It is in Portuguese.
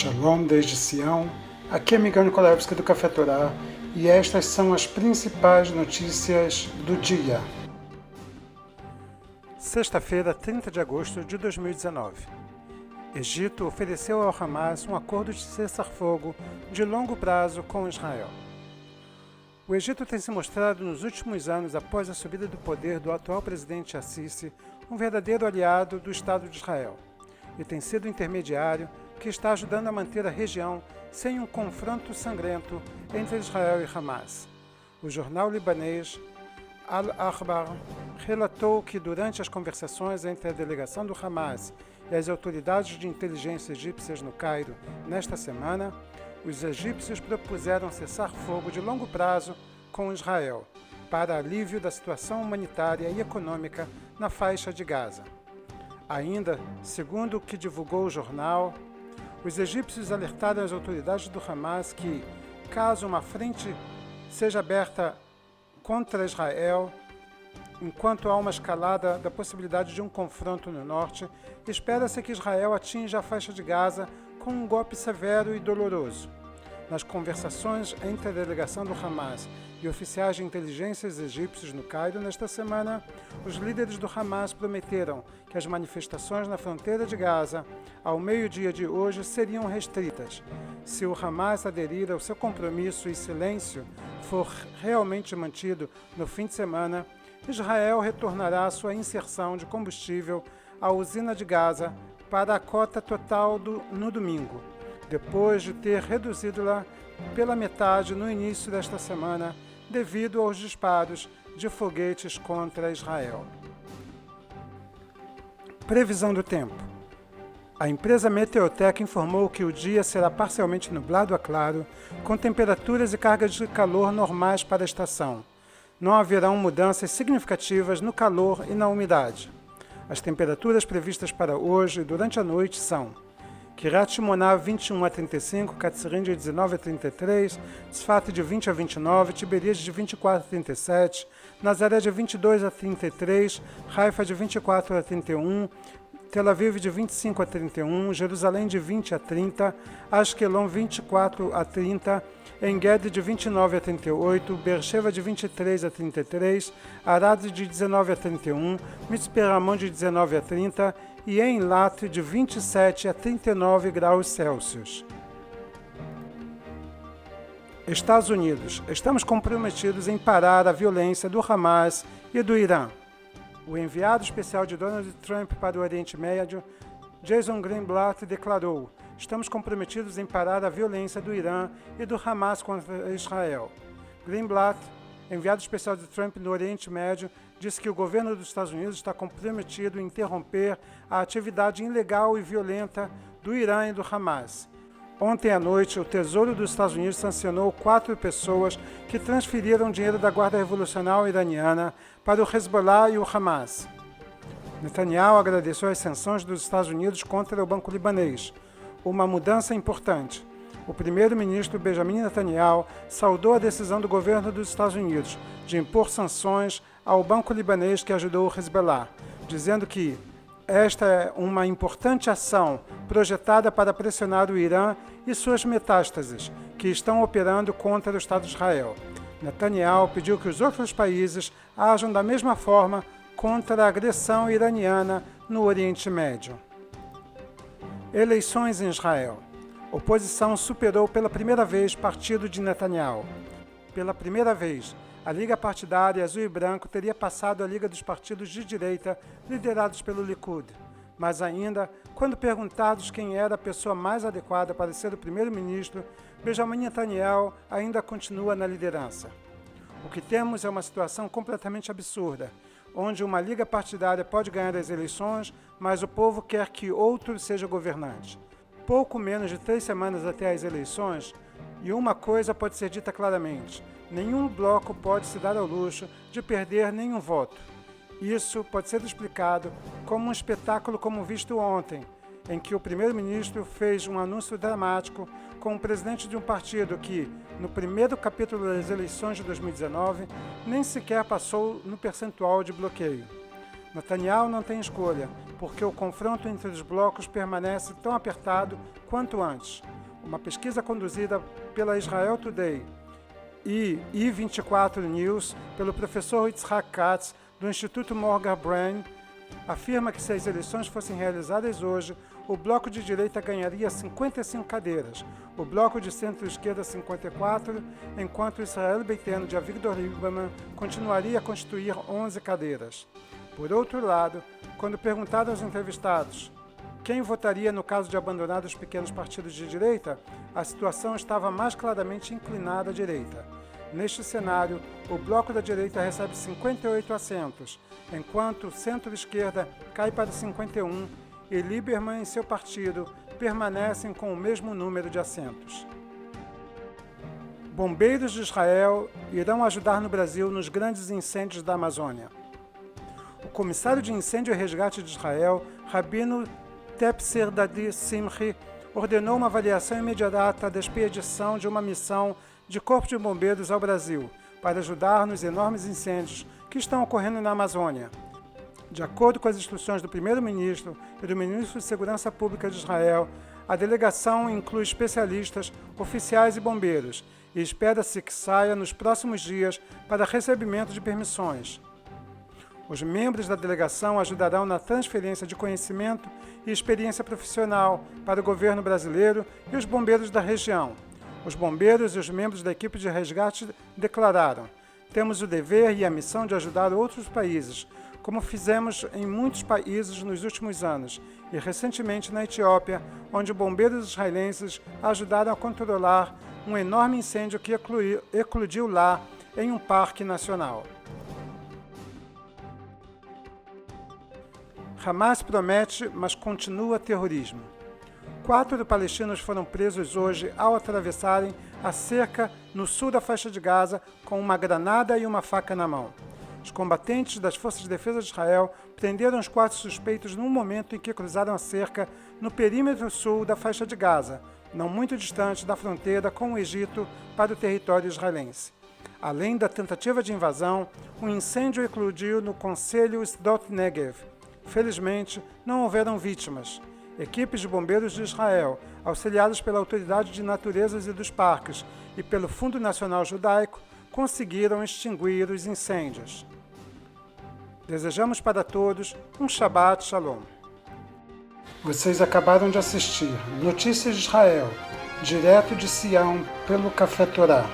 Shalom desde Sião, aqui é Miguel Nikolevski do Café Torá e estas são as principais notícias do dia. Sexta-feira, 30 de agosto de 2019. Egito ofereceu ao Hamas um acordo de cessar-fogo de longo prazo com Israel. O Egito tem se mostrado nos últimos anos, após a subida do poder do atual presidente Al-Sisi, um verdadeiro aliado do Estado de Israel, e tem sido o intermediário que está ajudando a manter a região sem um confronto sangrento entre Israel e Hamas. O jornal libanês Al-Akhbar relatou que durante as conversações entre a delegação do Hamas e as autoridades de inteligência egípcias no Cairo nesta semana, os egípcios propuseram cessar-fogo de longo prazo com Israel para alívio da situação humanitária e econômica na faixa de Gaza. Ainda, segundo o que divulgou o jornal, os egípcios alertaram as autoridades do Hamas que, caso uma frente seja aberta contra Israel, enquanto há uma escalada da possibilidade de um confronto no norte, espera-se que Israel atinja a faixa de Gaza com um golpe severo e doloroso. Nas conversações entre a delegação do Hamas e oficiais de inteligências egípcios no Cairo nesta semana, os líderes do Hamas prometeram que as manifestações na fronteira de Gaza, ao meio-dia de hoje, seriam restritas. Se o Hamas aderir ao seu compromisso e silêncio for realmente mantido no fim de semana, Israel retornará à sua inserção de combustível à usina de Gaza para a cota total no domingo, depois de ter reduzido-la pela metade no início desta semana, devido aos disparos de foguetes contra Israel. Previsão do tempo. A empresa Meteotech informou que o dia será parcialmente nublado a claro, com temperaturas e cargas de calor normais para a estação. Não haverão mudanças significativas no calor e na umidade. As temperaturas previstas para hoje e durante a noite são: Kiryat Shmona 21 a 35, Katsirim de 19 a 33, Tzfat de 20 a 29, Tiberíades de 24 a 37, Nazaré de 22 a 33, Haifa de 24 a 31, Tel Aviv de 25 a 31, Jerusalém de 20 a 30, Ashkelon 24 a 30, En-Ged de 29 a 38, Beersheva de 23 a 33, Arad de 19 a 31, Mitzpe Ramon de 19 a 30 e Eilat de 27 a 39 graus Celsius. Estados Unidos. Estamos comprometidos em parar a violência do Hamas e do Irã. O enviado especial de Donald Trump para o Oriente Médio, Jason Greenblatt, declarou: estamos comprometidos em parar a violência do Irã e do Hamas contra Israel. Greenblatt, enviado especial de Trump no Oriente Médio, disse que o governo dos Estados Unidos está comprometido em interromper a atividade ilegal e violenta do Irã e do Hamas. Ontem à noite, o Tesouro dos Estados Unidos sancionou 4 pessoas que transferiram dinheiro da Guarda Revolucionária Iraniana para o Hezbollah e o Hamas. Netanyahu agradeceu as sanções dos Estados Unidos contra o Banco Libanês, uma mudança importante. O primeiro-ministro Benjamin Netanyahu saudou a decisão do governo dos Estados Unidos de impor sanções ao Banco Libanês que ajudou o Hezbollah, dizendo que esta é uma importante ação projetada para pressionar o Irã e suas metástases, que estão operando contra o Estado de Israel. Netanyahu pediu que os outros países ajam da mesma forma contra a agressão iraniana no Oriente Médio. Eleições em Israel. Oposição superou pela primeira vez partido de Netanyahu. Pela primeira vez, a Liga Partidária Azul e Branco teria passado a Liga dos Partidos de Direita, liderados pelo Likud. Mas ainda, quando perguntados quem era a pessoa mais adequada para ser o primeiro-ministro, Benjamin Netanyahu ainda continua na liderança. O que temos é uma situação completamente absurda, onde uma liga partidária pode ganhar as eleições, mas o povo quer que outro seja governante. Pouco menos de 3 semanas até as eleições, e uma coisa pode ser dita claramente: nenhum bloco pode se dar ao luxo de perder nenhum voto. Isso pode ser explicado como um espetáculo como visto ontem, em que o primeiro-ministro fez um anúncio dramático com o presidente de um partido que, no primeiro capítulo das eleições de 2019, nem sequer passou no percentual de bloqueio. Netanyahu não tem escolha, porque o confronto entre os blocos permanece tão apertado quanto antes. Uma pesquisa conduzida pela Israel Today e I24 News pelo professor Yitzhak Katz, do Instituto Morgan Brain, afirma que se as eleições fossem realizadas hoje, o bloco de direita ganharia 55 cadeiras, o bloco de centro-esquerda 54, enquanto o Israel Beiteno de Avigdor Lieberman continuaria a constituir 11 cadeiras. Por outro lado, quando perguntado aos entrevistados quem votaria no caso de abandonar os pequenos partidos de direita, a situação estava mais claramente inclinada à direita. Neste cenário, o bloco da direita recebe 58 assentos, enquanto o centro-esquerda cai para 51 e Lieberman e seu partido permanecem com o mesmo número de assentos. Bombeiros de Israel irão ajudar no Brasil nos grandes incêndios da Amazônia. O comissário de incêndio e resgate de Israel, Rabino Tepser Dadi Simchi, ordenou uma avaliação imediata da expedição de uma missão de Corpo de Bombeiros ao Brasil para ajudar nos enormes incêndios que estão ocorrendo na Amazônia. De acordo com as instruções do primeiro-ministro e do ministro de Segurança Pública de Israel, a delegação inclui especialistas, oficiais e bombeiros e espera-se que saia nos próximos dias para recebimento de permissões. Os membros da delegação ajudarão na transferência de conhecimento e experiência profissional para o governo brasileiro e os bombeiros da região. Os bombeiros e os membros da equipe de resgate declararam: temos o dever e a missão de ajudar outros países, como fizemos em muitos países nos últimos anos, e recentemente na Etiópia, onde bombeiros israelenses ajudaram a controlar um enorme incêndio que eclodiu lá em um parque nacional. Hamas promete, mas continua terrorismo. 4 palestinos foram presos hoje ao atravessarem a cerca no sul da faixa de Gaza com uma granada e uma faca na mão. Os combatentes das Forças de Defesa de Israel prenderam os 4 suspeitos no momento em que cruzaram a cerca no perímetro sul da faixa de Gaza, não muito distante da fronteira com o Egito para o território israelense. Além da tentativa de invasão, um incêndio eclodiu no concelho Sdot Negev. Felizmente, não houveram vítimas. Equipes de bombeiros de Israel, auxiliadas pela Autoridade de Naturezas e dos Parques e pelo Fundo Nacional Judaico, conseguiram extinguir os incêndios. Desejamos para todos um Shabbat Shalom. Vocês acabaram de assistir Notícias de Israel, direto de Sião, pelo Café Torá.